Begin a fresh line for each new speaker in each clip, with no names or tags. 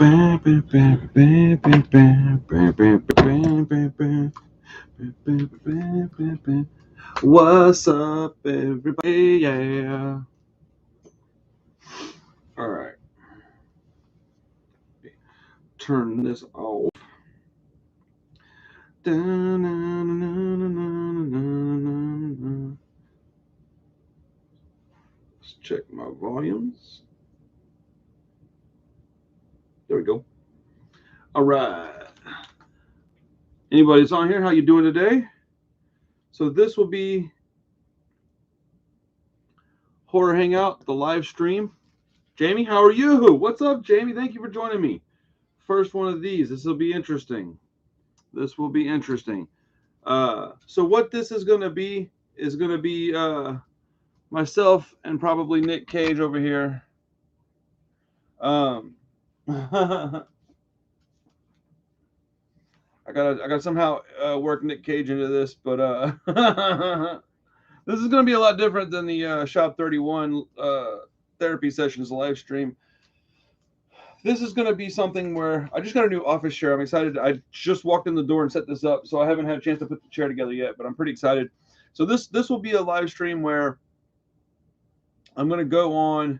What's up, everybody? Yeah. All right. Turn this off. Let's check my volumes. There we go. All right. Anybody's on here? How you doing today? So this will be Horror Hangout, the live stream. Jamie, how are you? What's up, Jamie? Thank you for joining me. First one of these. This will be interesting. This will be interesting. So what this is going to be myself and probably Nick Cage over here. I gotta somehow work Nick Cage into this, but this is gonna be a lot different than the Shop 31 therapy sessions live stream. This is gonna be something where I just got a new office chair. I'm excited. I just walked in the door and set this up, so I haven't had a chance to put the chair together yet, but I'm pretty excited. So this will be a live stream where I'm gonna go on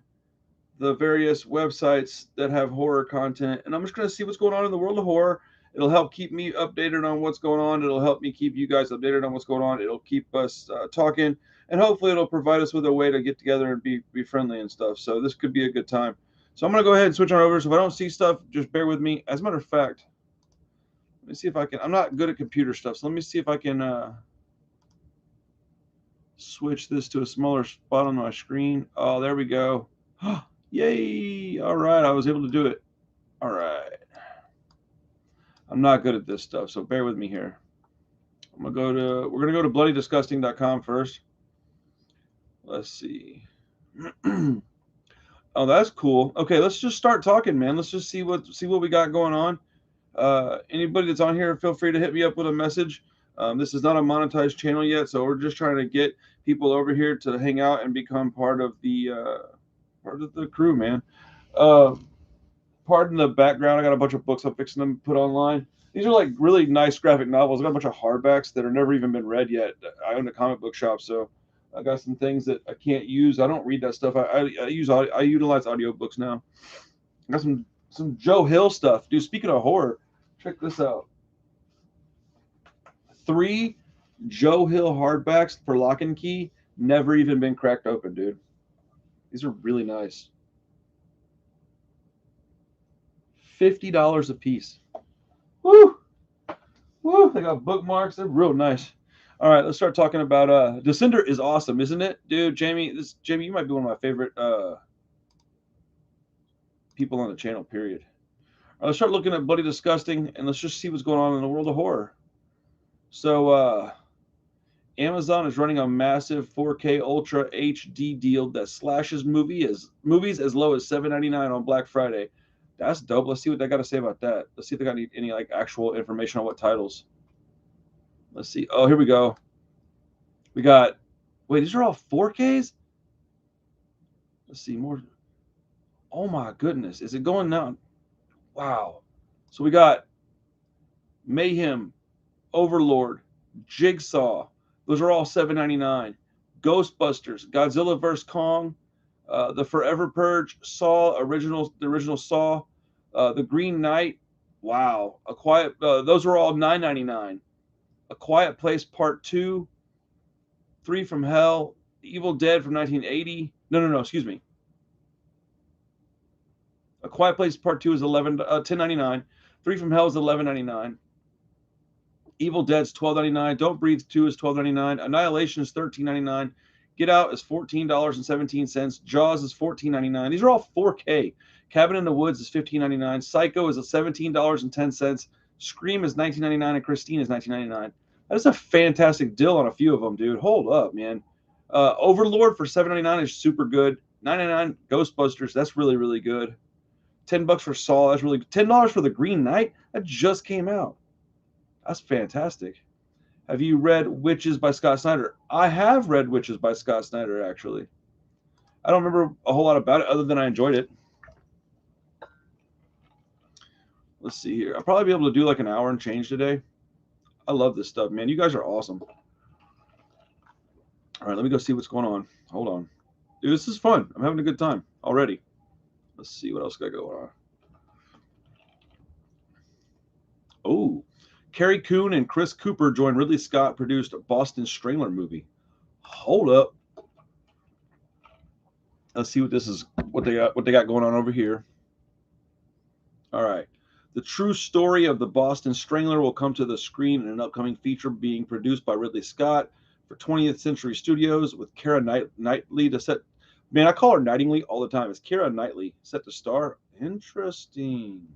the various websites that have horror content, and I'm just going to see what's going on in the world of horror. It'll help keep me updated on what's going on. It'll help me keep you guys updated on what's going on. It'll keep us talking, and hopefully it'll provide us with a way to get together and be friendly and stuff. So this could be a good time. So I'm going to go ahead and switch on over. So if I don't see stuff, just bear with me. As a matter of fact, let me see if I can. I'm not good at computer stuff, so let me see if I can switch this to a smaller spot on my screen. Oh, there we go. Yay! All right, I was able to do it. All right. I'm not good at this stuff, so bear with me here. We're gonna go to bloodydisgusting.com first. Let's see. Oh, that's cool. Okay, let's just start talking, man. Let's just see what we got going on. Anybody that's on here, feel free to hit me up with a message. This is not a monetized channel yet, so we're just trying to get people over here to hang out and become part of the crew, man. Pardon the background. I got a bunch of books I'm fixing to put online. These are like really nice graphic novels. I got a bunch of hardbacks that have never even been read yet. I own a comic book shop, so I got some things that I can't use. I don't read that stuff. I utilize audiobooks now. I got some Joe Hill stuff. Dude, speaking of horror, check this out. 3 Joe Hill hardbacks for Lock and Key, never even been cracked open, dude. These are really nice. $50 a piece. Woo! Woo! They got bookmarks. They're real nice. All right, let's start talking about Descender is awesome, isn't it? Dude, Jamie, you might be one of my favorite people on the channel, period. All right, let's start looking at Bloody Disgusting, and let's just see what's going on in the world of horror. So Amazon is running a massive 4K Ultra HD deal that slashes movies as low as $7.99 on Black Friday. That's dope. Let's see what they got to say about that. Let's see if they got any like actual information on what titles. Let's see. Oh, here we go. We got. Wait, these are all 4Ks? Let's see more. Oh my goodness, is it going down? Wow. So we got Mayhem, Overlord, Jigsaw. Those are all $7.99. Ghostbusters, Godzilla vs. Kong, The Forever Purge, Saw, the original Saw, The Green Knight. Wow. Those are all $9.99. A Quiet Place Part 2, 3 from Hell, Evil Dead from 1980. No, excuse me. A Quiet Place Part 2 is $10.99. 3 from Hell is $11.99. Evil Dead's $12.99. Don't Breathe 2 is $12.99. Annihilation is $13.99. Get Out is $14.17. Jaws is $14.99. These are all 4K. Cabin in the Woods is $15.99. Psycho is $17.10. Scream is $19.99, and Christine is $19.99. That is a fantastic deal on a few of them, dude. Hold up, man. Overlord for $7.99 is super good. $9.99 Ghostbusters. That's really, really good. $10 for Saw. That's really good. $10 for The Green Knight. That just came out. That's fantastic. Have you read Witches by Scott Snyder? I have read Witches by Scott Snyder, actually. I don't remember a whole lot about it other than I enjoyed it. Let's see here. I'll probably be able to do like an hour and change today. I love this stuff, man. You guys are awesome. All right, let me go see what's going on. Hold on. Dude, this is fun. I'm having a good time already. Let's see what else got going on. Oh, Carrie Coon and Chris Cooper joined Ridley Scott produced Boston Strangler movie. Hold up. Let's see what this is. What they got going on over here. All right. The true story of the Boston Strangler will come to the screen in an upcoming feature being produced by Ridley Scott for 20th Century Studios with Keira Knightley to set. Man, I call her Nightingale all the time. It's Keira Knightley set to star. Interesting.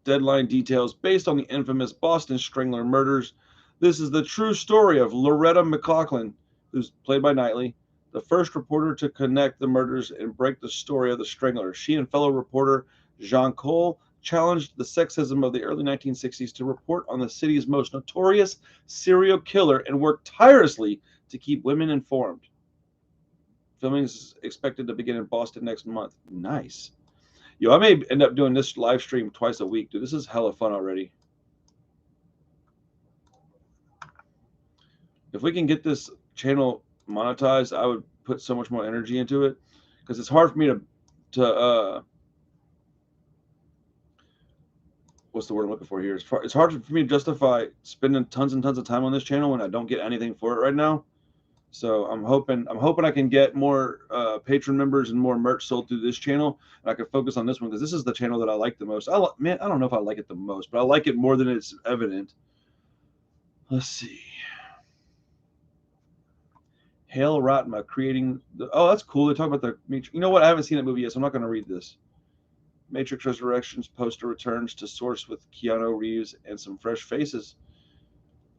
Deadline details based on the infamous Boston Strangler murders. This is the true story of Loretta McLaughlin, who's played by Knightley, the first reporter to connect the murders and break the story of the Strangler. She and fellow reporter Jean Cole challenged the sexism of the early 1960s to report on the city's most notorious serial killer and worked tirelessly to keep women informed. Filming is expected to begin in Boston next month. Nice. Yo, I may end up doing this live stream twice a week, dude. This is hella fun already. If we can get this channel monetized, I would put so much more energy into it because it's hard for me to what's the word I'm looking for here? It's hard for me to justify spending tons and tons of time on this channel when I don't get anything for it right now. So I'm hoping I can get more patron members and more merch sold through this channel, and I can focus on this one because this is the channel that I like the most. Man, I don't know if I like it the most, but I like it more than it's evident. Let's see. Hale Rotma creating the. Oh, that's cool. They talk about the Matrix. You know what? I haven't seen that movie yet, so I'm not going to read this. Matrix Resurrections poster returns to source with Keanu Reeves and some fresh faces.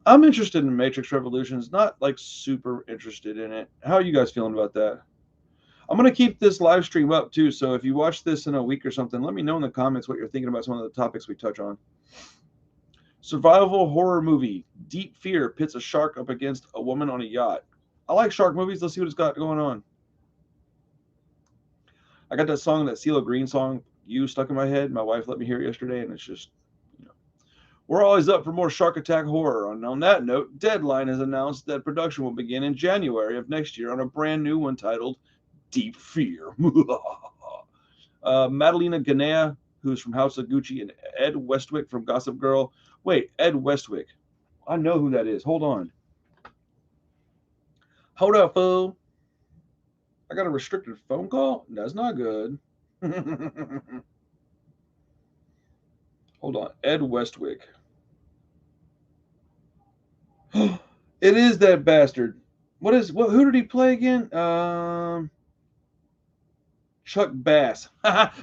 I'm interested in Matrix Revolutions, not like super interested in it. How are you guys feeling about that? I'm going to keep this live stream up too, so if you watch this in a week or something, let me know in the comments what you're thinking about some of the topics we touch on. Survival horror movie. Deep Fear pits a shark up against a woman on a yacht. I like shark movies. Let's see what it's got going on. I got that song, that CeeLo Green song, You, stuck in my head. My wife let me hear it yesterday, and it's just, we're always up for more shark attack horror. And on that note, Deadline has announced that production will begin in January of next year on a brand new one titled Deep Fear. Madalena Ganea, who's from House of Gucci, and Ed Westwick from Gossip Girl. Wait, Ed Westwick. I know who that is. Hold on. Hold up, fool. I got a restricted phone call? That's not good. Hold on. Ed Westwick. It is that bastard. Who did he play again? Chuck Bass.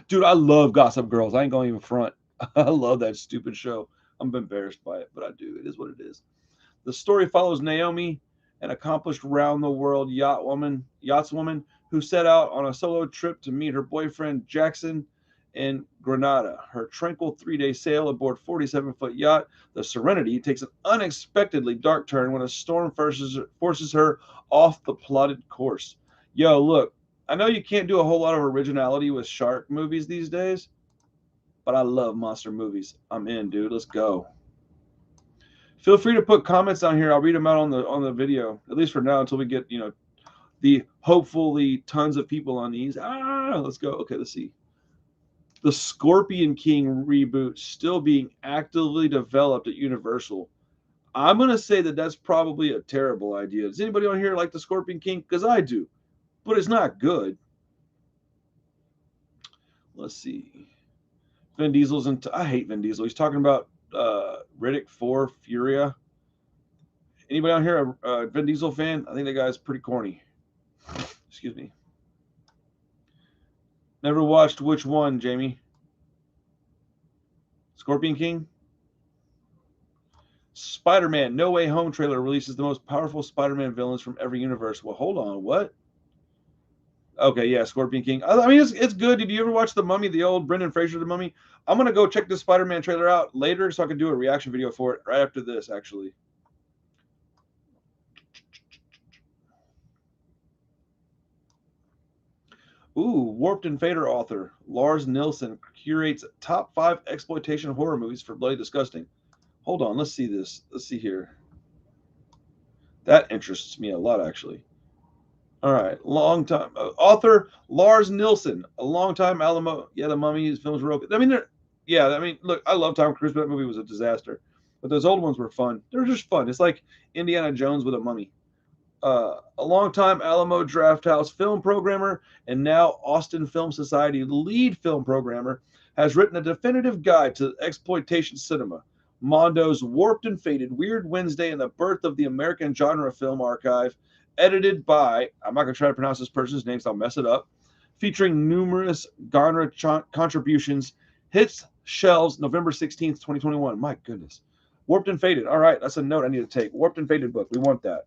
Dude, I love Gossip Girls. I ain't going to even front. I love that stupid show. I'm embarrassed by it, but I do. It is what it is. The story follows Naomi, an accomplished round-the-world yachtswoman who set out on a solo trip to meet her boyfriend Jackson in Grenada. Her tranquil 3-day sail aboard 47-foot yacht, the Serenity, takes an unexpectedly dark turn when a storm forces her off the plotted course. Yo, look, I know you can't do a whole lot of originality with shark movies these days, but I love monster movies. I'm in, dude. Let's go. Feel free to put comments down here. I'll read them out on the video, at least for now, until we get, the hopefully tons of people on these. Let's go. Okay, let's see. The Scorpion King reboot still being actively developed at Universal. I'm going to say that that's probably a terrible idea. Does anybody on here like the Scorpion King? Because I do, but it's not good. Let's see. Vin Diesel's I hate Vin Diesel. He's talking about Riddick 4 Furia. Anybody on here a Vin Diesel fan? I think that guy's pretty corny. Excuse me. Never watched which one, Jamie? Scorpion King? Spider-Man No Way Home trailer releases the most powerful Spider-Man villains from every universe. Well, hold on. What? Okay, yeah, Scorpion King. I mean, it's good. Did you ever watch The Mummy, the old Brendan Fraser The Mummy? I'm going to go check this Spider-Man trailer out later so I can do a reaction video for it right after this, actually. Ooh, Warped and Fader author Lars Nilsson curates top 5 exploitation horror movies for Bloody Disgusting. Hold on, let's see this. Let's see here. That interests me a lot, actually. All right, long time author Lars Nilsson, a long time Alamo. Yeah, the Mummy, his films were okay. I mean, they're yeah. I mean, look, I love Tom Cruise, but that movie was a disaster. But those old ones were fun. They're just fun. It's like Indiana Jones with a mummy. A longtime Alamo Drafthouse film programmer and now Austin Film Society lead film programmer, has written a definitive guide to exploitation cinema, Mondo's Warped and Faded, Weird Wednesday, and the Birth of the American Genre Film Archive, edited by, I'm not going to try to pronounce this person's name, so I'll mess it up, featuring numerous genre contributions, hits shelves November 16th, 2021. My goodness. Warped and Faded. All right, that's a note I need to take. Warped and Faded book. We want that.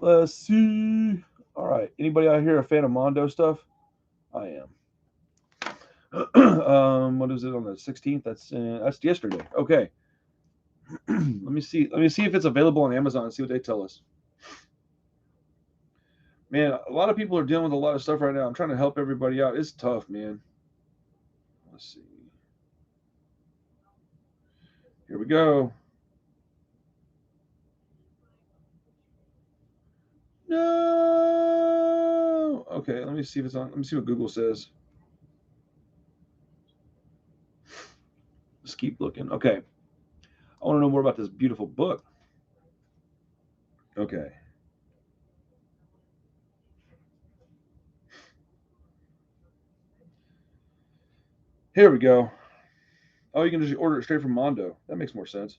Let's see. All right. Anybody out here a fan of Mondo stuff? I am. What is it on the 16th? That's yesterday. Okay. Let me see. Let me see if it's available on Amazon and see what they tell us. Man, a lot of people are dealing with a lot of stuff right now. I'm trying to help everybody out. It's tough, man. Let's see. Here we go. No. Okay, let me see if it's on. Let me see what Google says. Let's keep looking. Okay. I want to know more about this beautiful book. Okay. Here we go. Oh, you can just order it straight from Mondo. That makes more sense.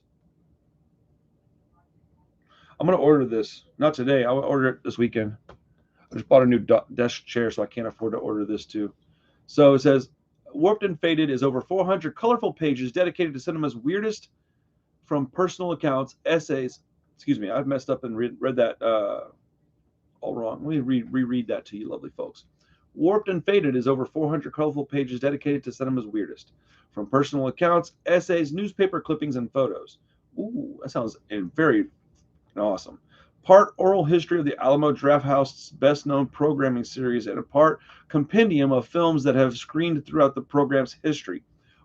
I'm going to order this. Not today. I'll order it this weekend. I just bought a new desk chair, so I can't afford to order this too. So it says, Warped and Faded is over 400 colorful pages dedicated to cinema's weirdest, from personal accounts, essays. Excuse me, I've messed up and read that all wrong. Let me reread that to you, lovely folks. Warped and Faded is over 400 colorful pages dedicated to cinema's weirdest, from personal accounts, essays, newspaper clippings, and photos. Ooh, that sounds very awesome. Part oral history of the Alamo Drafthouse's best known programming series, and a part compendium of films that have screened throughout the program's history.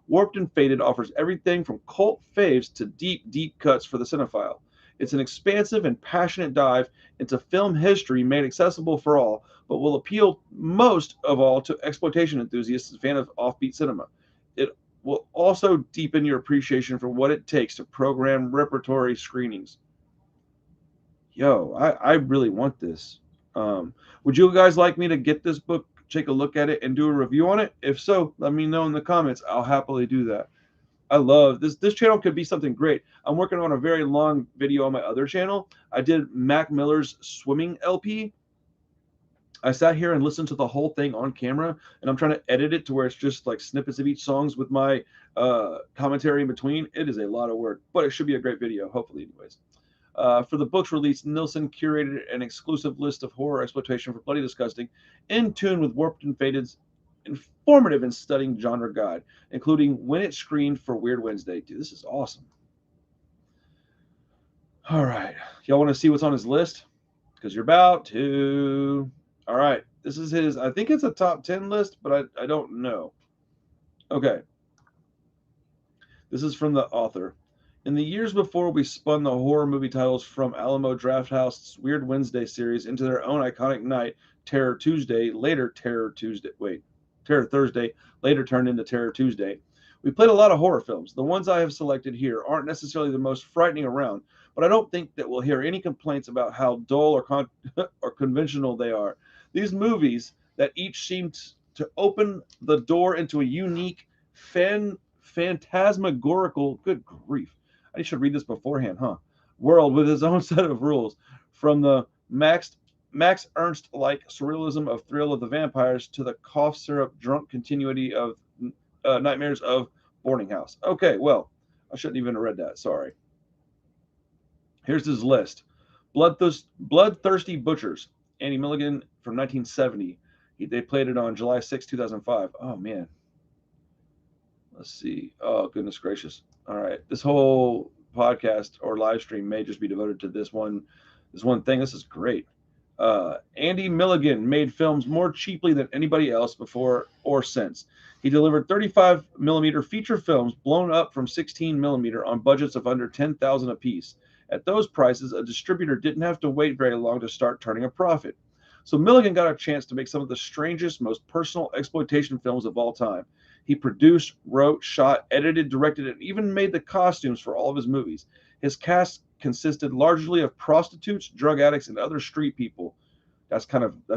Warped and Faded offers everything from cult faves to deep, deep cuts for the cinephile. It's an expansive and passionate dive into film history made accessible for all, but will appeal most of all to exploitation enthusiasts and fans of offbeat cinema. It will also deepen your appreciation for what it takes to program repertory screenings. Yo, I really want this. Would you guys like me to get this book, take a look at it, and do a review on it? If so, let me know in the comments. I'll happily do that. I love this. This channel could be something great. I'm working on a very long video on my other channel. I did Mac Miller's swimming LP. I sat here and listened to the whole thing on camera, and I'm trying to edit it to where it's just like snippets of each songs with my commentary in between. It is a lot of work, but it should be a great video, hopefully, anyways. For the book's release, Nilsson curated an exclusive list of horror exploitation for Bloody Disgusting, in tune with Warped and Faded's informative and studying genre guide, including when it screened for Weird Wednesday. Dude, this is awesome. All right. Y'all want to see what's on his list? Because you're about to. All right. This is his, I think it's a top 10 list, but I don't know. Okay. This is from the author. In the years before we spun the horror movie titles from Alamo Drafthouse's Weird Wednesday series into their own iconic night, Terror Tuesday, later Terror Thursday, later turned into Terror Tuesday, we played a lot of horror films. The ones I have selected here aren't necessarily the most frightening around, but I don't think that we'll hear any complaints about how dull or conventional they are. These movies that each seem to open the door into a unique, phantasmagorical, good grief, I should read this beforehand, huh? World with its own set of rules, from the Max Ernst-like surrealism of Thrill of the Vampires to the cough syrup drunk continuity of Nightmares of Boarding House. Okay, well, I shouldn't even have read that. Sorry. Here's his list: Bloodthirsty Butchers, Andy Milligan from 1970. They played it on July 6, 2005. Oh man. Let's see. Oh goodness gracious. All right. This whole podcast or live stream may just be devoted to this one thing. This is great. Andy Milligan made films more cheaply than anybody else before or since. He delivered 35 millimeter feature films blown up from 16 millimeter on budgets of under 10,000 apiece. At those prices, a distributor didn't have to wait very long to start turning a profit. So Milligan got a chance to make some of the strangest, most personal exploitation films of all time. He produced, wrote, shot, edited, directed, and even made the costumes for all of his movies. His cast consisted largely of prostitutes, drug addicts, and other street people. That's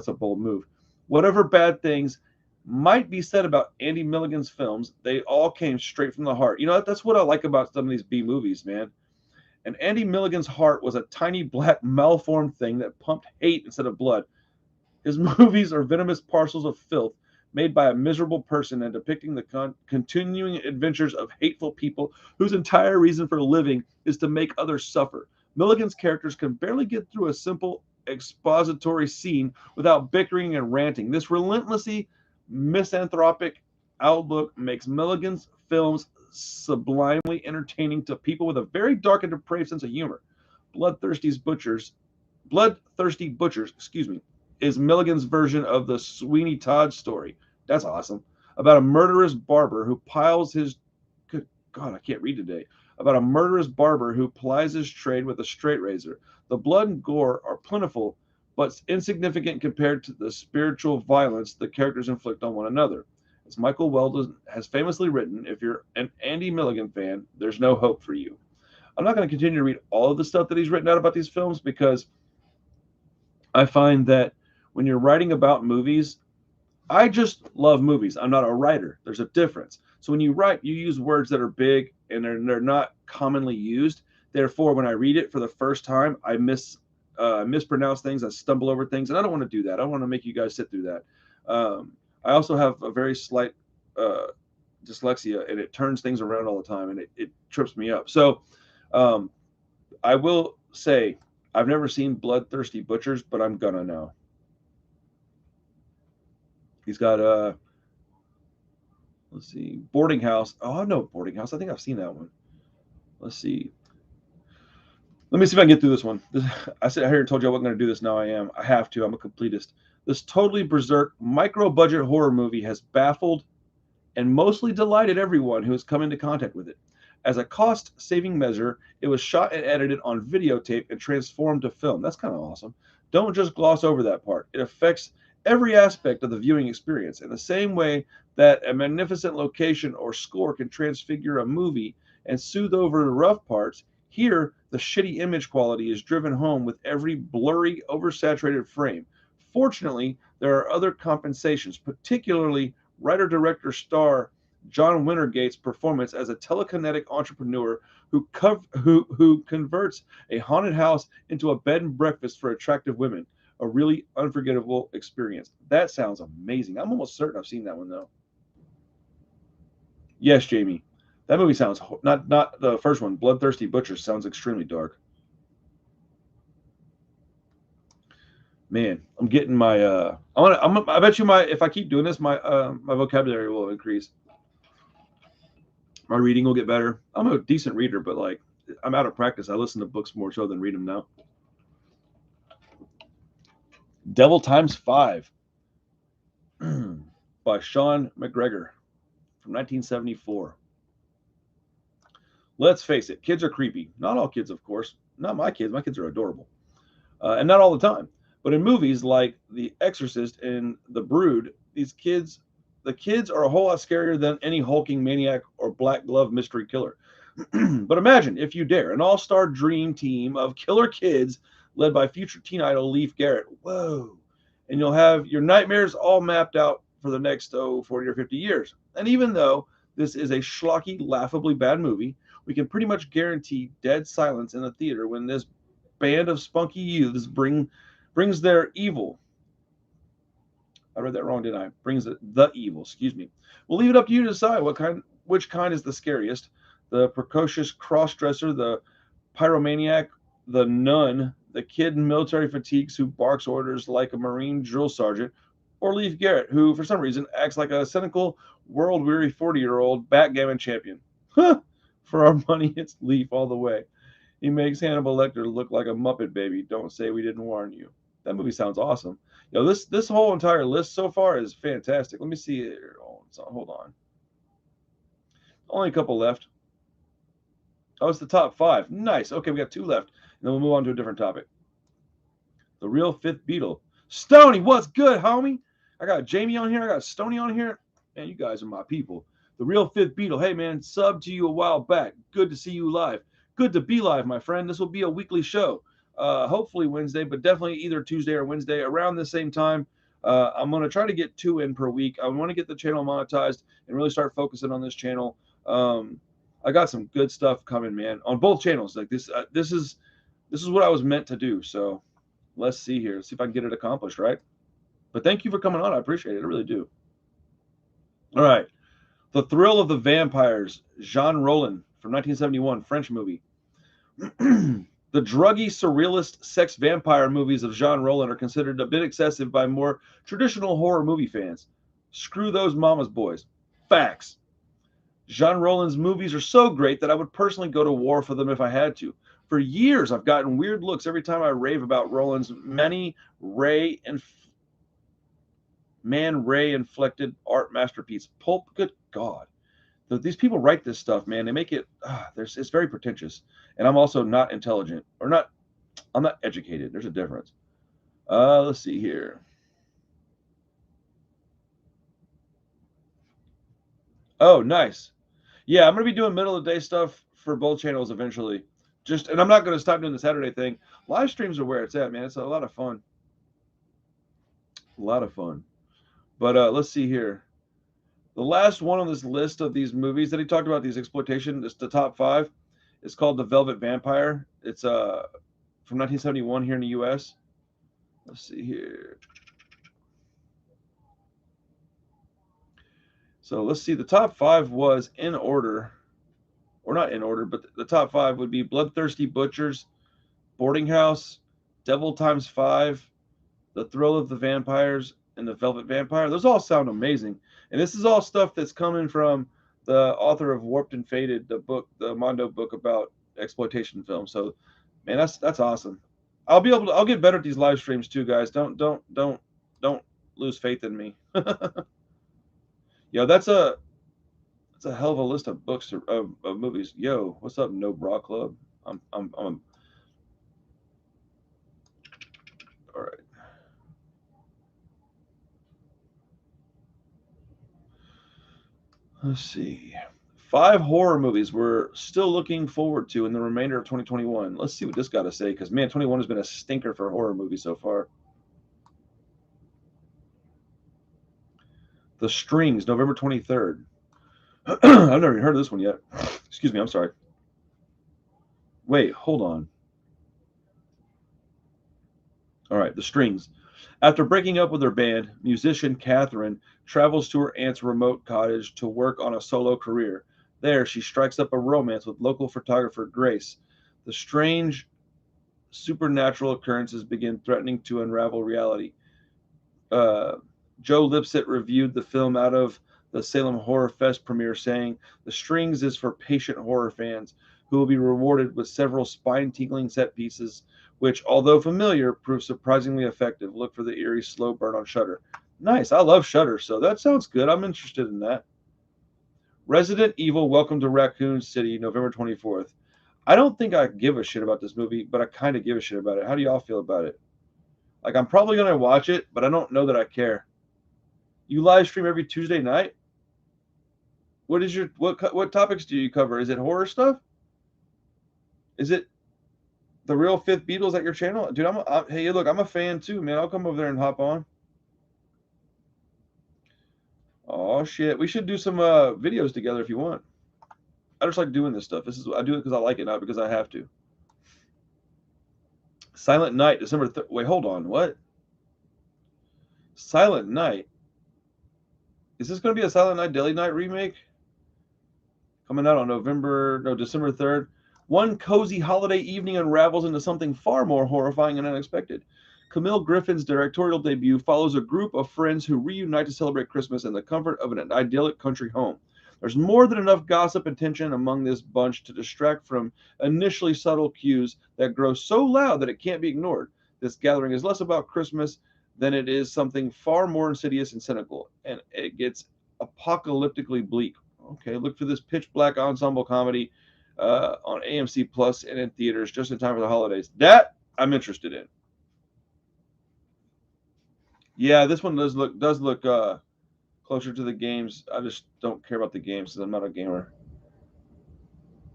a bold move. Whatever bad things might be said about Andy Milligan's films, they all came straight from the heart. You know, that's what I like about some of these B movies, man. And Andy Milligan's heart was a tiny black malformed thing that pumped hate instead of blood. His movies are venomous parcels of filth made by a miserable person and depicting the continuing adventures of hateful people whose entire reason for living is to make others suffer. Milligan's characters can barely get through a simple expository scene without bickering and ranting. This relentlessly misanthropic outlook makes Milligan's films sublimely entertaining to people with a very dark and depraved sense of humor. Bloodthirsty Butchers, is Milligan's version of the Sweeney Todd story. That's awesome. About a murderous barber who plies his trade with a straight razor. The blood and gore are plentiful, but insignificant compared to the spiritual violence the characters inflict on one another. As Michael Weldon has famously written, if you're an Andy Milligan fan, there's no hope for you. I'm not going to continue to read all of the stuff that he's written out about these films because I find that when you're writing about movies, I just love movies. I'm not a writer. There's a difference. So when you write, you use words that are big and they're not commonly used. Therefore, when I read it for the first time, I mispronounce things. I stumble over things, and I don't want to do that. I don't want to make you guys sit through that. I also have a very slight dyslexia, and it turns things around all the time, and it trips me up. So I will say I've never seen Bloodthirsty Butchers, but I'm gonna now. He's got let's see, Boarding House. Oh, no, Boarding House. I think I've seen that one. Let's see. Let me see if I can get through this one. I said I heard and told you I wasn't going to do this. Now I am. I have to. I'm a completist. This totally berserk micro-budget horror movie has baffled and mostly delighted everyone who has come into contact with it. As a cost-saving measure, it was shot and edited on videotape and transformed to film. That's kind of awesome. Don't just gloss over that part. It affects every aspect of the viewing experience in the same way that a magnificent location or score can transfigure a movie and soothe over the rough parts. Here, the shitty image quality is driven home with every blurry, oversaturated frame. Fortunately, there are other compensations, particularly writer-director star John Wintergate's performance as a telekinetic entrepreneur who converts a haunted house into a bed and breakfast for attractive women. A really unforgettable experience. That sounds amazing. I'm almost certain I've seen that one, though. Yes, Jamie. That movie sounds not the first one. Bloodthirsty Butchers sounds extremely dark. Man, I'm getting my I bet you if I keep doing this, my vocabulary will increase. My reading will get better. I'm a decent reader, but like I'm out of practice. I listen to books more so than read them now. Devil Times 5 by Sean McGregor from 1974. Let's face it, kids are creepy. Not all kids, of course. Not my kids. My kids are adorable. And not all the time. But in movies like The Exorcist and The Brood, the kids are a whole lot scarier than any hulking maniac or black glove mystery killer. But imagine, if you dare, an all-star dream team of killer kids led by future teen idol Leif Garrett. Whoa. And you'll have your nightmares all mapped out for the next 40 or 50 years. And even though this is a schlocky, laughably bad movie, we can pretty much guarantee dead silence in the theater when this band of spunky youths brings their evil. I read that wrong, didn't I? Brings the evil, excuse me. We'll leave it up to you to decide which kind is the scariest. The precocious cross-dresser, the pyromaniac, the nun, the kid in military fatigues who barks orders like a Marine drill sergeant, or Leif Garrett, who for some reason acts like a cynical, world-weary 40-year-old backgammon champion. For our money, it's Leaf all the way. He makes Hannibal Lecter look like a Muppet baby. Don't say we didn't warn you. That movie sounds awesome. Yo, this whole entire list so far is fantastic. Let me see here. Oh, hold on. Only a couple left. Oh, it's the top 5. Nice. Okay, we got 2 left. And then we'll move on to a different topic. The real Fifth Beatle. Stoney, what's good, homie? I got Jamie on here. I got Stoney on here. Man, you guys are my people. The real Fifth Beatle. Hey, man, subbed to you a while back. Good to see you live. Good to be live, my friend. This will be a weekly show. Hopefully Wednesday, but definitely either Tuesday or Wednesday around the same time. I'm going to try to get 2 in per week. I want to get the channel monetized and really start focusing on this channel. I got some good stuff coming, man, on both channels. Like this is what I was meant to do. So let's see here. Let's see if I can get it accomplished, right? But thank you for coming on. I appreciate it. I really do. All right. The Thrill of the Vampires, Jean Rollin from 1971, French movie. The druggy, surrealist sex vampire movies of Jean Rollin are considered a bit excessive by more traditional horror movie fans. Screw those mama's boys. Facts. Jean Rollin's movies are so great that I would personally go to war for them if I had to. For years, I've gotten weird looks every time I rave about Rollin's many man-ray-inflected art masterpiece. Pulp, good God. These people write this stuff, man. They make it, it's very pretentious. And I'm also not intelligent, I'm not educated. There's a difference. Let's see here. Oh, nice. Yeah, I'm going to be doing middle of the day stuff for both channels eventually. And I'm not going to stop doing the Saturday thing. Live streams are where it's at, man. It's a lot of fun. A lot of fun. But let's see here. The last one on this list of these movies that he talked about, these exploitation, it's the top 5. It's called The Velvet Vampire. It's from 1971 here in the U.S. Let's see here. So let's see. The top 5 was in order, or not in order, but the top 5 would be Bloodthirsty Butchers, Boarding House, Devil Times 5, The Thrill of the Vampires, and The Velvet Vampire. Those all sound amazing. And this is all stuff that's coming from the author of Warped and Faded, the book, the Mondo book about exploitation films. So, man, that's awesome. I'll get better at these live streams too, guys. Don't lose faith in me. Yo, that's a hell of a list of books of movies. Yo, what's up, No Bra Club? I'm all right. Let's see. 5 horror movies we're still looking forward to in the remainder of 2021. Let's see what this got to say, because, man, 21 has been a stinker for horror movies so far. The Strings, November 23rd. I've never even heard of this one yet. Excuse me, I'm sorry. Wait, hold on. All right, The Strings. After breaking up with her band, musician Catherine travels to her aunt's remote cottage to work on a solo career. There, she strikes up a romance with local photographer Grace. The strange supernatural occurrences begin threatening to unravel reality. Joe Lipsett reviewed the film out of the Salem Horror Fest premiere, saying, "The Strings is for patient horror fans who will be rewarded with several spine-tingling set pieces, which, although familiar, prove surprisingly effective. Look for the eerie slow burn on Shudder." Nice. I love Shudder, so that sounds good. I'm interested in that. Resident Evil Welcome to Raccoon City, November 24th. I don't think I give a shit about this movie, but I kind of give a shit about it. How do y'all feel about it? Like, I'm probably going to watch it, but I don't know that I care. You live stream every Tuesday night? What topics do you cover? Is it horror stuff? Is it the real Fifth Beatles at your channel? Dude, hey, look, I'm a fan too, man. I'll come over there and hop on. Oh, shit. We should do some videos together if you want. I just like doing this stuff. I do it because I like it, not because I have to. Silent Night, December 3rd. Wait, hold on. What? Silent Night? Is this going to be a Silent Night Daily Night remake? Coming out on December 3rd. One cozy holiday evening unravels into something far more horrifying and unexpected. Camille Griffin's directorial debut follows a group of friends who reunite to celebrate Christmas in the comfort of an idyllic country home. There's more than enough gossip and tension among this bunch to distract from initially subtle cues that grow so loud that it can't be ignored. This gathering is less about Christmas than it is something far more insidious and cynical, and it gets apocalyptically bleak. Okay, look for this pitch black ensemble comedy on AMC Plus and in theaters just in time for the holidays. That I'm interested in. Yeah, this one does look closer to the games. I just don't care about the games because I'm not a gamer.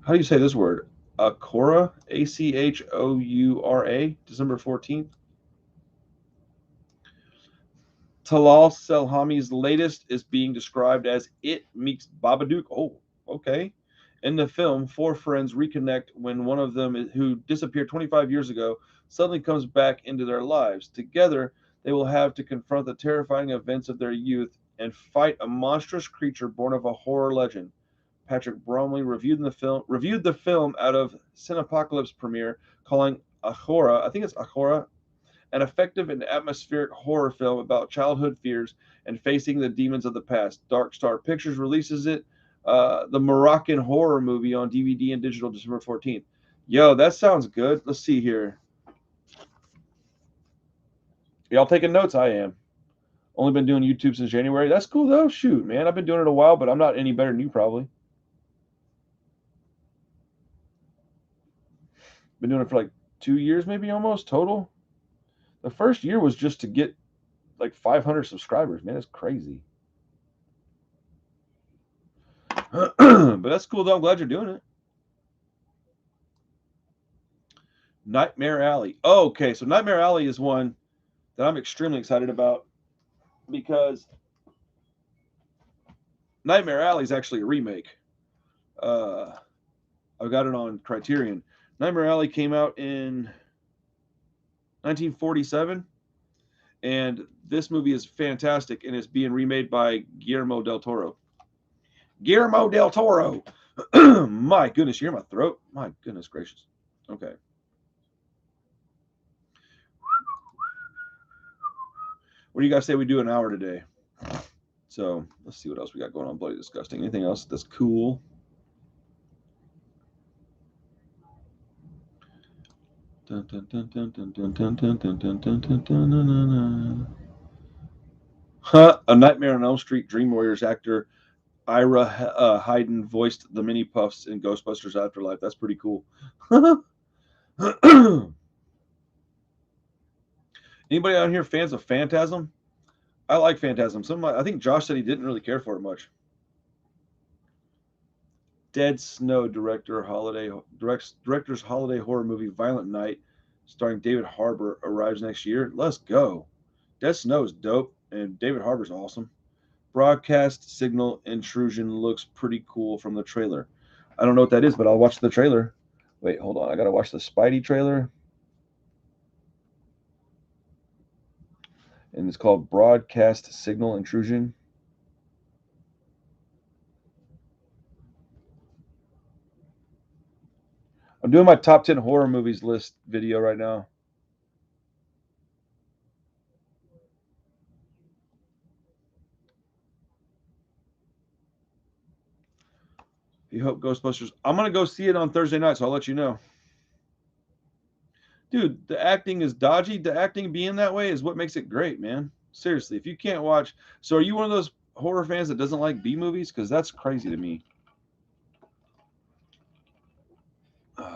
How do you say this word? Achora, Achoura, December 14th. Talal Selhami's latest is being described as It Meets Babadook. Oh, okay. In the film, four friends reconnect when one of them, who disappeared 25 years ago, suddenly comes back into their lives. Together, they will have to confront the terrifying events of their youth and fight a monstrous creature born of a horror legend. Patrick Bromley reviewed the film out of Cinepocalypse premiere, calling Achora, I think it's Achora, an effective and atmospheric horror film about childhood fears and facing the demons of the past. Dark Star Pictures releases it, the Moroccan horror movie on DVD and digital December 14th. Yo, that sounds good. Let's see here. Y'all taking notes? I am. Only been doing YouTube since January. That's cool though. Shoot, man. I've been doing it a while, but I'm not any better than you probably. Been doing it for like 2 years, maybe almost total. The first year was just to get like 500 subscribers. Man, that's crazy. But that's cool though. I'm glad you're doing it. Nightmare Alley. Oh, okay, so Nightmare Alley is one that I'm extremely excited about because Nightmare Alley is actually a remake. I've got it on Criterion. Nightmare Alley came out in 1947, and this movie is fantastic, and it's being remade by Guillermo del Toro. Guillermo del Toro. My goodness, you hear my throat? My goodness gracious. Okay. What do you guys say we do an hour today? So let's see what else we got going on. Bloody disgusting. Anything else that's cool? A Nightmare on Elm Street Dream Warriors actor Ira Hayden voiced the Mini Puffs in Ghostbusters Afterlife. That's pretty cool. Anybody out here fans of Phantasm? I like Phantasm. I think Josh said he didn't really care for it much. Dead Snow director's holiday horror movie Violent Night, starring David Harbour, arrives next year. Let's go. Dead Snow is dope, and David Harbour's awesome. Broadcast signal intrusion looks pretty cool from the trailer. I don't know what that is, but I'll watch the trailer. Wait, hold on. I gotta watch the Spidey trailer. And it's called Broadcast Signal Intrusion. I'm doing my top 10 horror movies list video right now. You hope Ghostbusters. I'm gonna go see it on Thursday night, so I'll let you know. Dude, the acting is dodgy. The acting being that way is what makes it great, man. Seriously, if you can't watch, so are you one of those horror fans that doesn't like B movies? Because that's crazy to me. Let's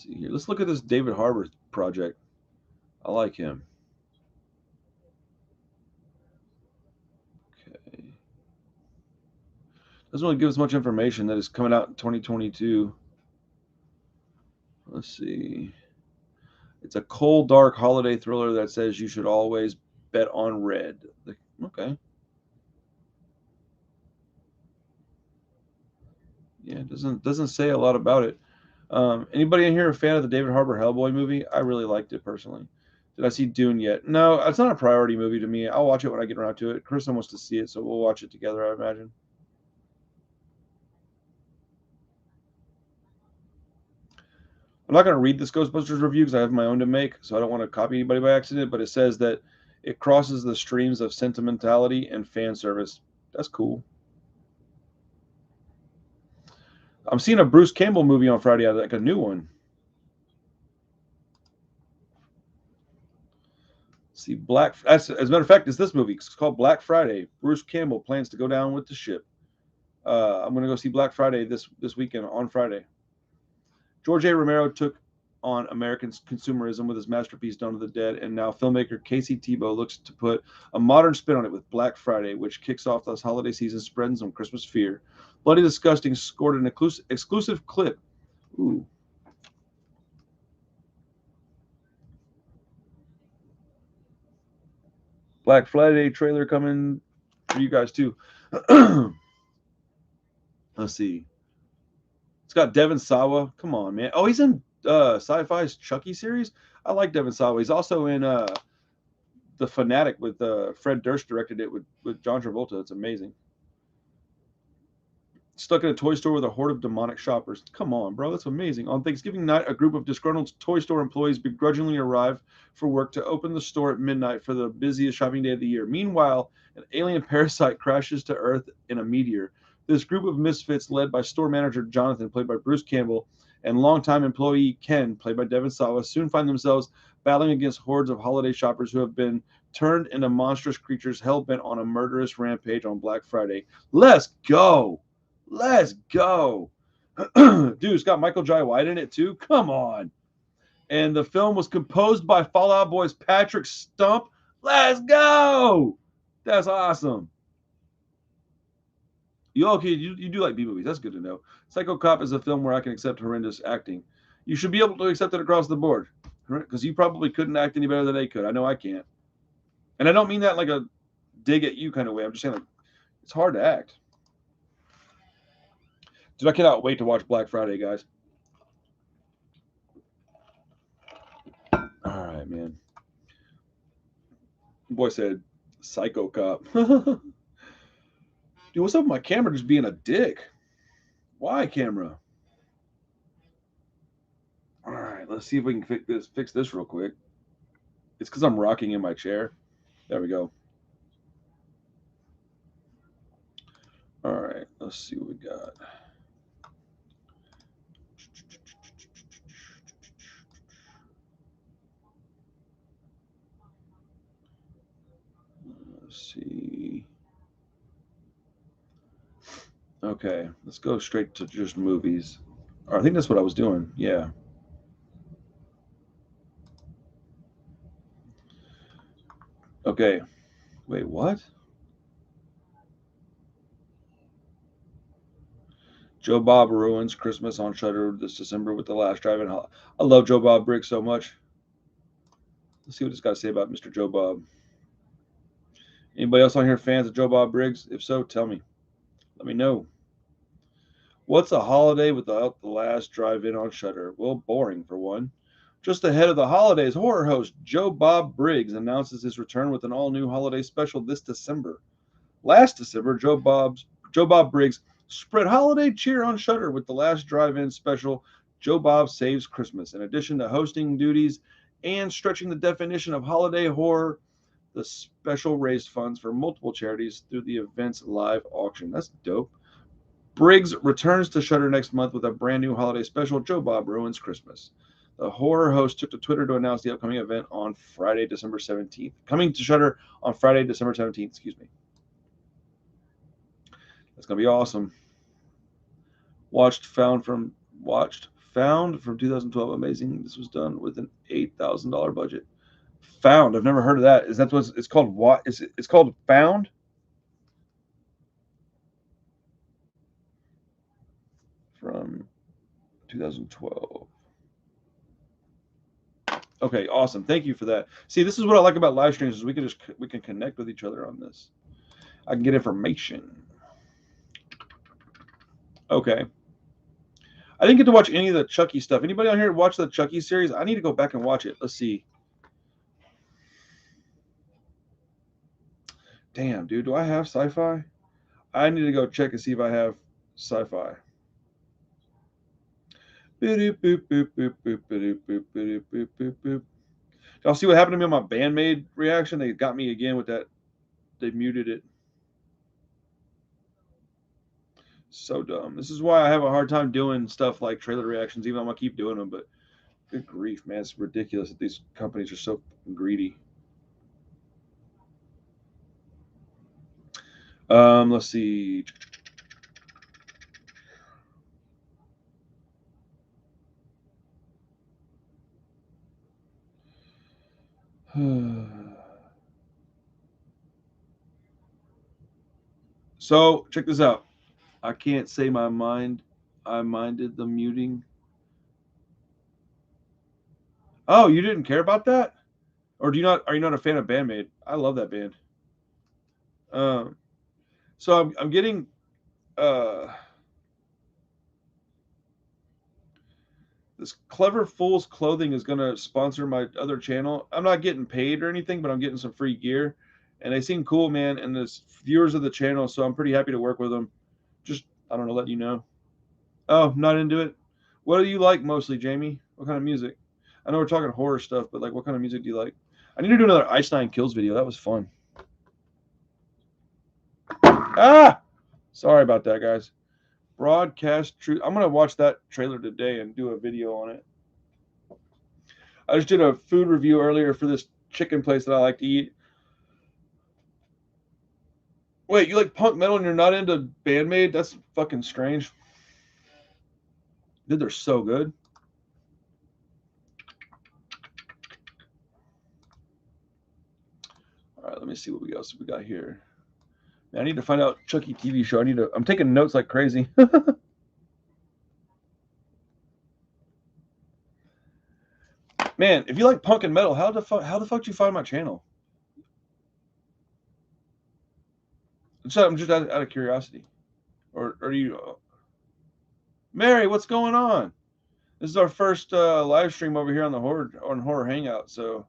see here. Let's look at this David Harbour project. I like him. Okay. Doesn't really give us much information that is coming out in 2022. Let's see. It's a cold, dark holiday thriller that says you should always bet on red. Okay. Yeah, it doesn't say a lot about it. Anybody in here a fan of the David Harbour Hellboy movie? I really liked it personally. Did I see Dune yet? No, it's not a priority movie to me. I'll watch it when I get around to it. Kristen wants to see it, so we'll watch it together, I imagine. I'm not going to read this Ghostbusters review because I have my own to make, so I don't want to copy anybody by accident, but it says that It crosses the streams of sentimentality and fan service. That's cool. I'm seeing a Bruce Campbell movie on Friday, like a new one. See, as a matter of fact, it's this movie. It's called Black Friday. Bruce Campbell plans to go down with the ship. I'm going to go see Black Friday this weekend on Friday. George A. Romero took on American consumerism with his masterpiece Dawn of the Dead, and now filmmaker Casey Tebow looks to put a modern spin on it with Black Friday, which kicks off this holiday season, spreading some Christmas fear. Bloody Disgusting scored an exclusive clip. Ooh. Black Friday trailer coming for you guys too. Let's see. It's got Devon Sawa. Come on, man. Oh, he's in Sci-Fi's Chucky series. I like Devon Sawa. He's also in The Fanatic with Fred Durst directed it with John Travolta. It's amazing. Stuck in a toy store with a horde of demonic shoppers. Come on, bro. That's amazing. On Thanksgiving night, a group of disgruntled toy store employees begrudgingly arrive for work to open the store at midnight for the busiest shopping day of the year. Meanwhile, an alien parasite crashes to Earth in a meteor. This group of misfits, led by store manager Jonathan, played by Bruce Campbell, and longtime employee Ken, played by Devon Sawa, soon find themselves battling against hordes of holiday shoppers who have been turned into monstrous creatures hell-bent on a murderous rampage on Black Friday. Let's go! Let's go. Dude, it's got Michael Jai White in it too. Come on. And the film was composed by Fall Out Boy's Patrick Stump. Let's go. That's awesome. You do like B movies. That's good to know. Psycho Cop is a film where I can accept horrendous acting. You should be able to accept it across the board, because you probably couldn't act any better than they could. I know I can't. And I don't mean that like a dig at you kind of way. I'm just saying, like, it's hard to act. Dude, I cannot wait to watch Black Friday, guys. All right, man. Boy said, Psycho Cop. Dude, what's up with my camera just being a dick? Why, camera? All right, let's see if we can fix this real quick. It's because I'm rocking in my chair. There we go. All right, let's see what we got. Let's see. Okay, let's go straight to just movies. I think that's what I was doing. Yeah. Okay. Wait, what? Joe Bob ruins Christmas on Shudder this December with The Last Drive-In. I love Joe Bob Briggs so much. Let's see what it's got to say about Mr. Joe Bob. Anybody else on here fans of Joe Bob Briggs? If so, tell me. Let me know. What's a holiday without The Last Drive-In on Shudder? Well, boring for one. Just ahead of the holidays, horror host Joe Bob Briggs announces his return with an all-new holiday special this December. Last December, Joe Bob Briggs spread holiday cheer on Shudder with The Last Drive-In special, Joe Bob Saves Christmas. In addition to hosting duties and stretching the definition of holiday horror, the special raised funds for multiple charities through the event's live auction. That's dope. Briggs returns to Shudder next month with a brand new holiday special, Joe Bob Ruins Christmas. The horror host took to Twitter to announce the upcoming event on Friday, December 17th. Coming to Shudder on Friday, December 17th. Excuse me. That's going to be awesome. Found from 2012. Amazing. This was done with an $8,000 budget. Found. I've never heard of that. Is that what it's called? What is it? It's called Found. From 2012. Okay, awesome. Thank you for that. See, this is what I like about live streams is we can connect with each other on this. I can get information. Okay. I didn't get to watch any of the Chucky stuff. Anybody on here watch the Chucky series? I need to go back and watch it. Let's see. Damn, dude, do I have Sci-Fi? I need to go check and see if I have Sci-Fi. Y'all see what happened to me on my Bandmade reaction? They got me again with that. They muted it. So dumb. This is why I have a hard time doing stuff like trailer reactions, even though I'm gonna keep doing them. But good grief, man, it's ridiculous that these companies are so greedy. Let's see. So check this out. I can't say my mind. I minded the muting. Oh, you didn't care about that, or do you not? Are you not a fan of Bandmade? I love that band. Um, so I'm getting uh this Clever Fools clothing is going to sponsor my other channel. I'm not getting paid or anything, but I'm getting some free gear, and they seem cool, man. And there's viewers of the channel, so I'm pretty happy to work with them. Just I don't know, let you know. Oh, not into it. What do you like mostly, Jamie? What kind of music? I know we're talking horror stuff, but like, what kind of music do you like? I need to do another Einstein Kills video. That was fun. Ah, sorry about that, guys. Broadcast truth. I'm gonna watch that trailer today and do a video on it. I just did a food review earlier for this chicken place that I like to eat. Wait, you like punk metal and you're not into Bandmade? That's fucking strange. Dude, they're so good. All right, let me see what else we got here. Man, I need to find out Chucky TV show. I'm taking notes like crazy. Man, if you like punk and metal, how the fuck did you find my channel? So I'm just out of curiosity. Or are you Mary, what's going on? This is our first live stream over here on the horror hangout, so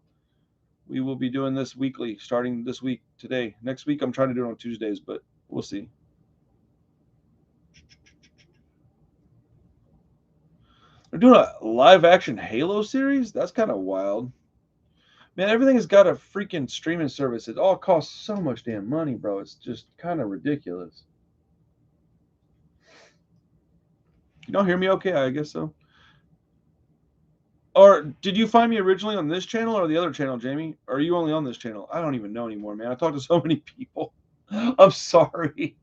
we will be doing this weekly starting this week today. Next week I'm trying to do it on Tuesdays, but we'll see. They're doing a live action Halo series? That's kind of wild. Man, everything has got a freaking streaming service. It all costs so much damn money, bro. It's just kind of ridiculous. You don't hear me okay? I guess so. Or did you find me originally on this channel or the other channel, Jamie? Or are you only on this channel? I don't even know anymore, man. I talked to so many people. I'm sorry.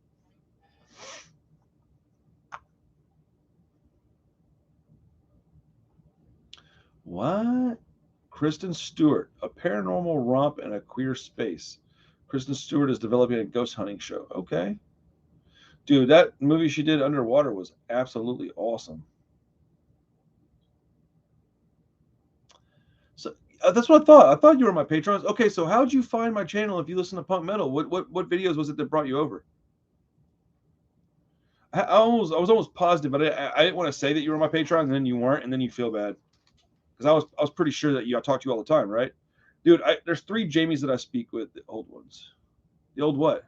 What? Kristen Stewart, a paranormal romp in a queer space. Kristen Stewart is developing a ghost hunting show. Okay. Dude, that movie she did Underwater was absolutely awesome. So that's what I thought. I thought you were my patrons. Okay, so how'd you find my channel if you listen to punk metal? What videos was it that brought you over? I was almost positive, but I didn't want to say that you were my patron, and then you weren't, and then you feel bad because I was pretty sure that I talk to you all the time, right, dude? There's 3 Jamies that I speak with, the old ones. The old what?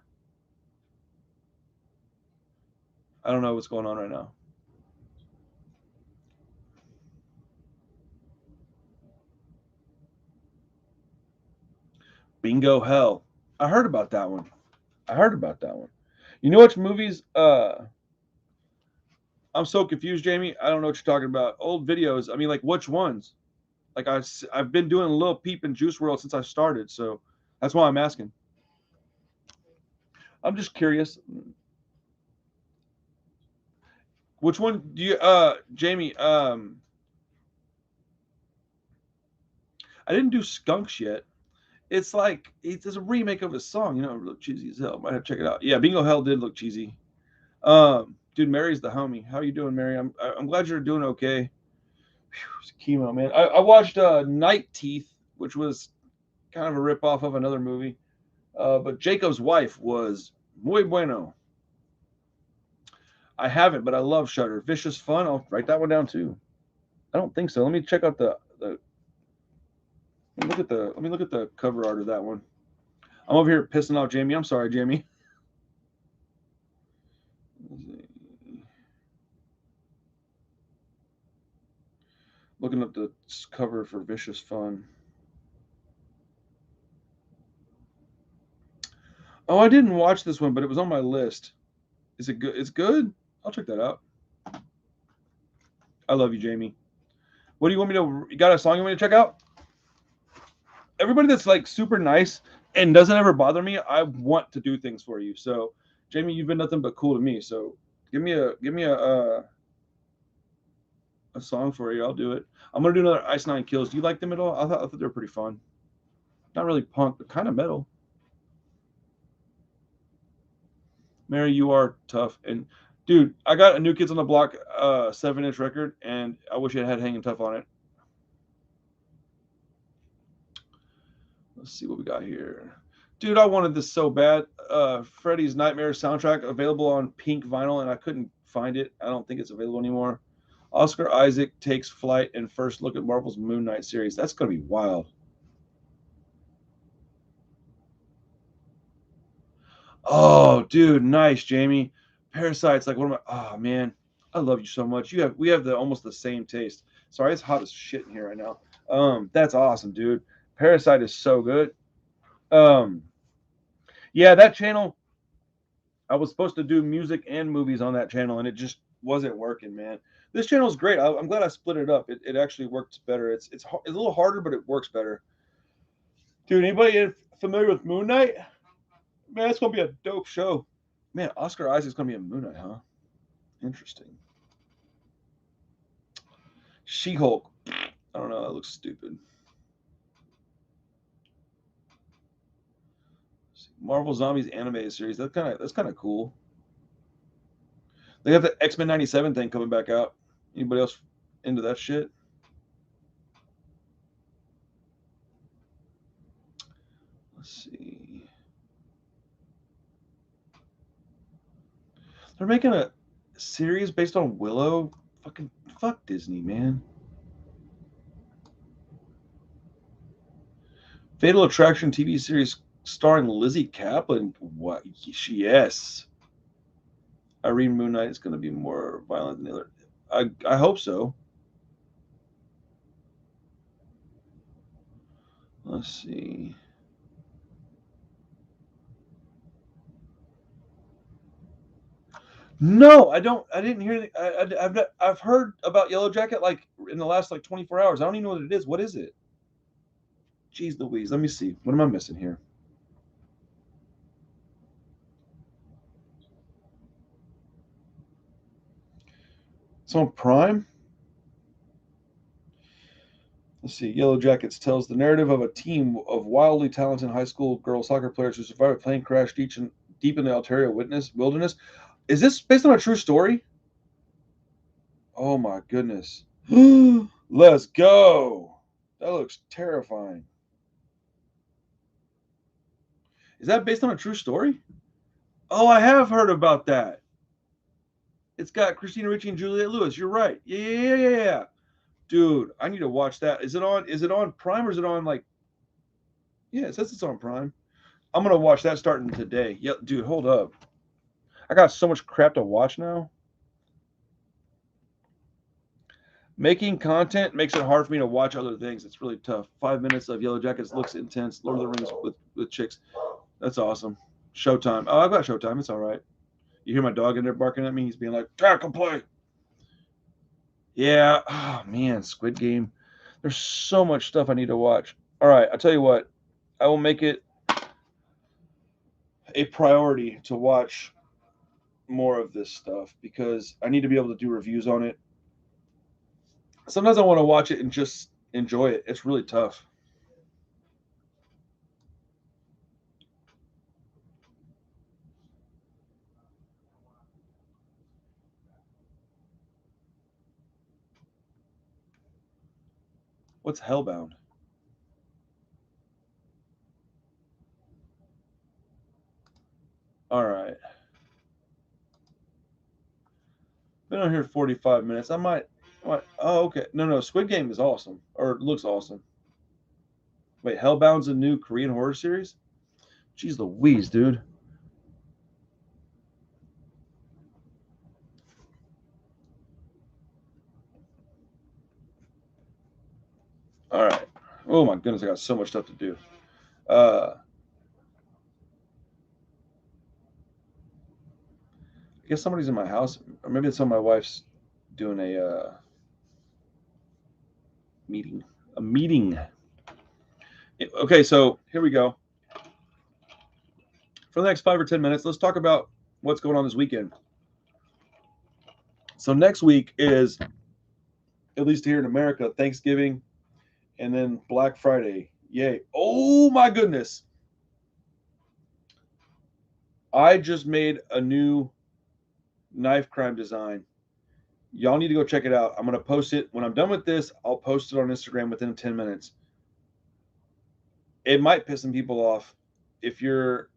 I don't know what's going on right now. Bingo Hell. I heard about that one. You know which movies? I'm so confused, Jamie. I don't know what you're talking about. Old videos. I mean, like which ones? Like I've been doing a little Peep and Juice World since I started, so that's why I'm asking. I'm just curious. Which one do you, Jamie? I didn't do Skunks yet. It's like it's a remake of a song. You know, it looked cheesy as hell. Might have to check it out. Yeah, Bingo Hell did look cheesy. Dude, Mary's the homie. How you doing, Mary? I'm glad you're doing okay. Whew, chemo, man. I watched Night Teeth, which was kind of a ripoff of another movie. But Jacob's Wife was muy bueno. I haven't, but I love Shutter. Vicious Fun. I'll write that one down too. I don't think so. Let me check out the let me look at the cover art of that one. I'm over here pissing off Jamie. I'm sorry, Jamie. Looking up the cover for Vicious Fun. Oh, I didn't watch this one, but it was on my list. Is it good? It's good. I'll check that out. I love you, Jamie. What do you want me to? You got a song you want me to check out? Everybody that's like super nice and doesn't ever bother me, I want to do things for you. So, Jamie, you've been nothing but cool to me. So, give me a song for you. I'll do it. I'm gonna do another Ice Nine Kills. Do you like them at all? I thought they were pretty fun. Not really punk, but kind of metal. Mary, you are tough. And dude, I got a New Kids on the Block 7-inch record, and I wish it had Hanging Tough on it. Let's see what we got here. Dude, I wanted this so bad. Freddy's Nightmare soundtrack available on pink vinyl, and I couldn't find it. I don't think it's available anymore. Oscar Isaac takes flight and first look at Marvel's Moon Knight series. That's gonna be wild. Oh, dude, nice, Jamie. Parasite's like one of my. Oh man, I love you so much. We have the almost the same taste. Sorry, it's hot as shit in here right now. That's awesome, dude. Parasite is so good. Um, yeah, that channel. I was supposed to do music and movies on that channel, and it just wasn't working, man. This channel is great. I'm glad I split it up. It actually works better. It's a little harder, but it works better. Dude, anybody familiar with Moon Knight? Man, it's gonna be a dope show. Man, Oscar Isaac's gonna be a Moon Knight, huh? Interesting. She-Hulk. I don't know. That looks stupid. Marvel Zombies animated series. That's kind of cool. They have the X-Men '97 thing coming back out. Anybody else into that shit? Let's see. They're making a series based on Willow. Fucking fuck Disney, man. Fatal Attraction TV series starring Lizzie Kaplan. What? Yes. Irene Moon Knight is going to be more violent than the other. I hope so. Let's see. No, I don't. I didn't hear. I've heard about Yellow Jacket like in the last like 24 hours. I don't even know what it is. What is it? Jeez Louise. Let me see. What am I missing here? It's on Prime. Let's see. Yellow Jackets tells the narrative of a team of wildly talented high school girl soccer players who survived a plane crash deep in the Ontario wilderness. Is this based on a true story? Oh my goodness. Let's go. That looks terrifying. Is that based on a true story? Oh, I have heard about that. It's got Christina Ricci and Juliette Lewis. You're right. Yeah. Dude, I need to watch that. Is it on Prime or is it on like yeah, it says it's on Prime. I'm gonna watch that starting today. Yeah, dude, hold up. I got so much crap to watch now. Making content makes it hard for me to watch other things. It's really tough. 5 minutes of Yellow Jackets looks intense. Lord of the Rings with chicks. That's awesome. Showtime. Oh, I've got Showtime. It's all right. You hear my dog in there barking at me? He's being like, "Tackle play." Yeah. Oh man, Squid Game. There's so much stuff I need to watch. All right, I'll tell you what. I will make it a priority to watch more of this stuff because I need to be able to do reviews on it. Sometimes I want to watch it and just enjoy it. It's really tough. What's Hellbound? All right. Been on here 45 minutes. I might. What? Oh, okay. No. Squid Game is awesome, or it looks awesome. Wait, Hellbound's a new Korean horror series? Jeez Louise, dude. All right. Oh my goodness, I got so much stuff to do. Uh, I guess somebody's in my house, or maybe it's on my wife's doing a meeting. A meeting. Okay, so here we go. For the next 5 or 10 minutes, let's talk about what's going on this weekend. So next week is, at least here in America, Thanksgiving, and then Black Friday. Yay. Oh my goodness. I just made a new knife crime design. Y'all need to go check it out. I'm going to post it. When I'm done with this, I'll post it on Instagram within 10 minutes. It might piss some people off. If you're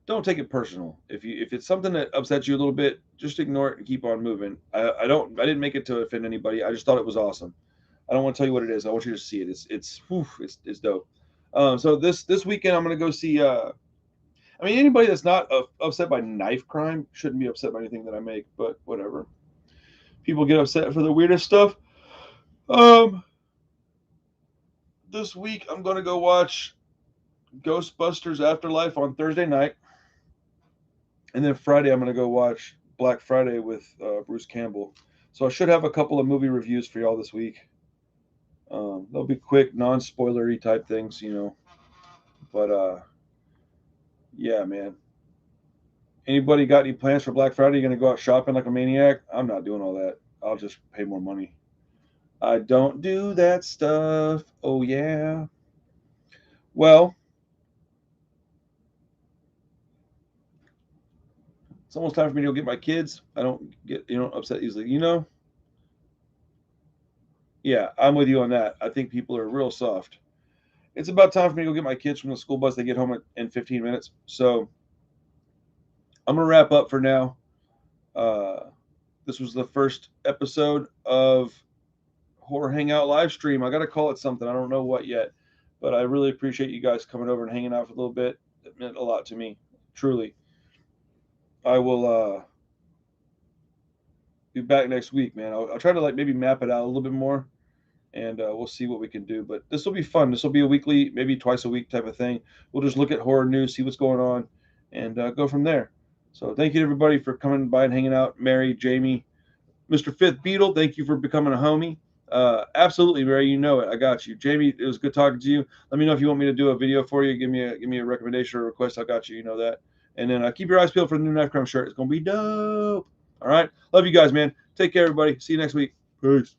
don't take it personal. If it's something that upsets you a little bit, just ignore it and keep on moving. I didn't make it to offend anybody. I just thought it was awesome. I don't want to tell you what it is. I want you to see it. It's dope. So this weekend I'm gonna go see. I mean, anybody that's not upset by knife crime shouldn't be upset by anything that I make. But whatever. People get upset for the weirdest stuff. This week I'm gonna go watch Ghostbusters Afterlife on Thursday night, and then Friday I'm gonna go watch Black Friday with Bruce Campbell. So I should have a couple of movie reviews for y'all this week. They'll be quick, non-spoilery type things, you know. But yeah, man. Anybody got any plans for Black Friday? You gonna go out shopping like a maniac? I'm not doing all that. I'll just pay more money. I don't do that stuff. Oh yeah. Well, it's almost time for me to go get my kids. I don't get upset easily. You know? Yeah, I'm with you on that. I think people are real soft. It's about time for me to go get my kids from the school bus. They get home in 15 minutes. So I'm gonna wrap up for now. This was the first episode of Horror Hangout live stream. I got to call it something. I don't know what yet, but I really appreciate you guys coming over and hanging out for a little bit. It meant a lot to me, truly. I will be back next week, man. I'll try to like maybe map it out a little bit more, and we'll see what we can do. But this will be fun. This will be a weekly, maybe twice a week type of thing. We'll just look at horror news, see what's going on, and go from there. So thank you to everybody for coming by and hanging out. Mary, Jamie, Mr. Fifth Beetle, thank you for becoming a homie. Absolutely, Mary, you know it. I got you. Jamie, it was good talking to you. Let me know if you want me to do a video for you. Give me a recommendation or a request. I got you. You know that. And then keep your eyes peeled for the new Knife Crime shirt. It's gonna be dope. All right. Love you guys, man. Take care, everybody. See you next week. Peace.